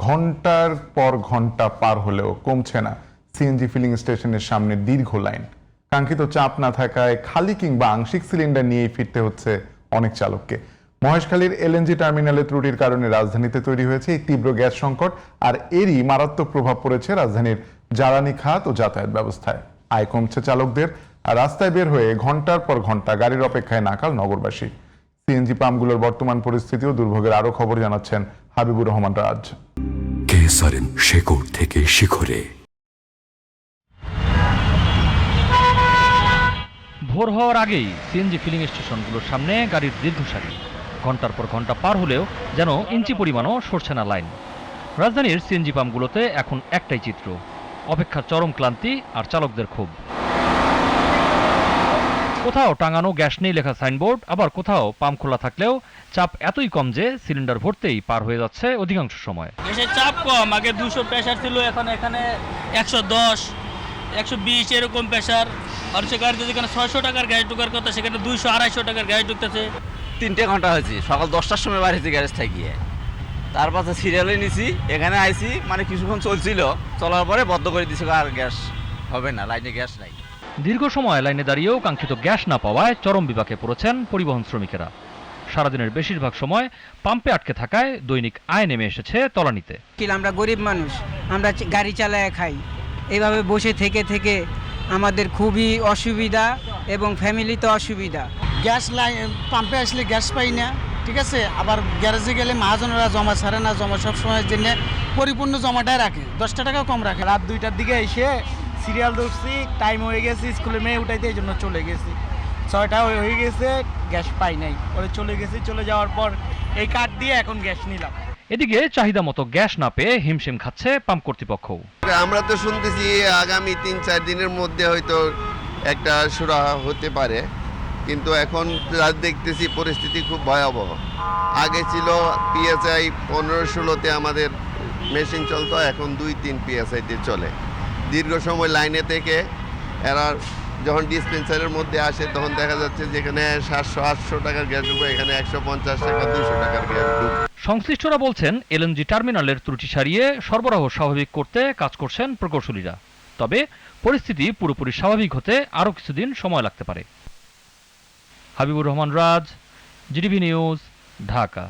ঘন্টার পর ঘন্টা পার হলেও কমছে না সিএনজি ফিলিং স্টেশনের সামনে দীর্ঘ লাইন। কাঙ্ক্ষিত চাপ না থাকায় খালি কিংবা আংশিক সিলিন্ডার নিয়েই ফিরতে হচ্ছে অনেক চালককে। মহেশখালীর এলএনজি টার্মিনালে ত্রুটির কারণে রাজধানীতে তৈরি হয়েছে এই তীব্র গ্যাস সংকট, আর এরই মারাত্মক প্রভাব পড়েছে রাজধানীর জ্বালানি খাত ও যাতায়াত ব্যবস্থায়। আয় কমছে চালকদের, আর রাস্তায় বের হয়ে ঘন্টার পর ঘন্টা গাড়ির অপেক্ষায় নাকাল নগরবাসী। সিএনজি পাম্পগুলোর বর্তমান পরিস্থিতি ও দুর্ভোগের আরো খবর জানাচ্ছেন হাবিবুর রহমান রাজ। কেএসআরএম শেকড় থেকে শিখরে। ভোর হওয়ার আগেই সিএনজি ফিলিং স্টেশনগুলোর সামনে গাড়ির দীর্ঘ সারি। ঘন্টার পর ঘন্টা পার হলেও যেন ইঞ্চি পরিমাণও সরছে না লাইন। রাজধানীর সিএনজি পাম্পগুলোতে এখন একটাই চিত্র, অপেক্ষার চরম ক্লান্তি আর চালকদের ক্ষোভ। কোথাও টাঙানো গ্যাস নেই লেখা সাইনবোর্ড, আবার কোথাও পাম্প খোলা থাকলেও চাপ এতই কম যে সিলিন্ডার ভরতেই পার হয়ে যাচ্ছে অধিকাংশ সময়। গ্যাসের চাপ কম, আগে 200 প্রেসার ছিল, এখন এখানে 110 120 এরকম প্রেসার। আর সে গাড়িতে যেখানে 600 টাকার গ্যাস ঢোকার কথা সেখানে 200-250 টাকার গ্যাস ঢুকতেছে। 3 ঘন্টা হয়েছে, সকাল 10টার সময় বাড়িতে গ্যারেজ থাকিয়ে তারপর সিরিয়ালে নিছি, এখানে আইছি, মানে কিছুক্ষণ চলছিল, চলার পরে বন্ধ করে দিছে, আর গ্যাস হবে না, লাইনে গ্যাস নাই। দীর্ঘ সময় লাইনে দাঁড়িয়েও কাঙ্ক্ষিত গ্যাস না পাওয়ায় চরম বিপাকে পড়েছেন পরিবহন শ্রমিকেরা। সারাদিনের বেশিরভাগ সময় পাম্পে আটকে থাকায় দৈনিক আয় নেমে এসেছে তলানিতে। আমরা গরিব মানুষ, আমরা গাড়ি চালায় খাই, এইভাবে বসে থেকে থেকে আমাদের খুবই অসুবিধা এবং ফ্যামিলিতে অসুবিধা। গ্যাস লাইন পাম্পে আসলে গ্যাস পাই না, ঠিক আছে। আবার গ্যারেজে গেলে মহাজনেরা জমা ছাড়ে না, জমা সবসময়ের জন্য পরিপূর্ণ জমাটাই রাখে, 10 টাকাও কম রাখে। রাত 2টার দিকে এসে সিরিয়াল ধরছি, টাইম হয়ে গেছে, স্কুলে মেয়ে উঠাইতে এই জন্য চলে গেছি। 6টা হয়ে গেছে, গ্যাস পাই নাই, পরে চলে গেছি। চলে যাওয়ার পর এই কার্ড দিয়ে এখন গ্যাস নিলাম। এদিকে চাহিদা মতো গ্যাস না পেয়ে হিমশিম খাচ্ছে পাম্প কর্তৃপক্ষ। আমরা তো শুনতেছি আগামী 3-4 দিনের মধ্যে হয়তো একটা সুরাহা হতে পারে, কিন্তু এখন যা দেখতেছি পরিস্থিতি খুব ভয়াবহ। আগে ছিল পিএসআই 15-16তে আমাদের মেশিন চলতো, এখন 2-3 পিএসআইতে চলে। দীর্ঘ সময় লাইনে থেকে এরা যখন ডিসপেন্সারের মধ্যে আসে তখন দেখা যাচ্ছে যেখানে 700-800 টাকার গ্যাস ঢুকবে, এখানে 150 টাকা 200 টাকার গ্যাস ঢুকবে। সংশ্লিষ্টরা বলছেন এলএনজি টার্মিনালের ত্রুটি সারিয়ে সরবরাহ স্বাভাবিক করতে কাজ করছেন প্রকৌশলীরা। তবে পরিস্থিতি পুরোপুরি স্বাভাবিক হতে আরও কিছুদিন সময় লাগতে পারে। হাবিবুর রহমান রাজ, জিটিভি নিউজ, ঢাকা।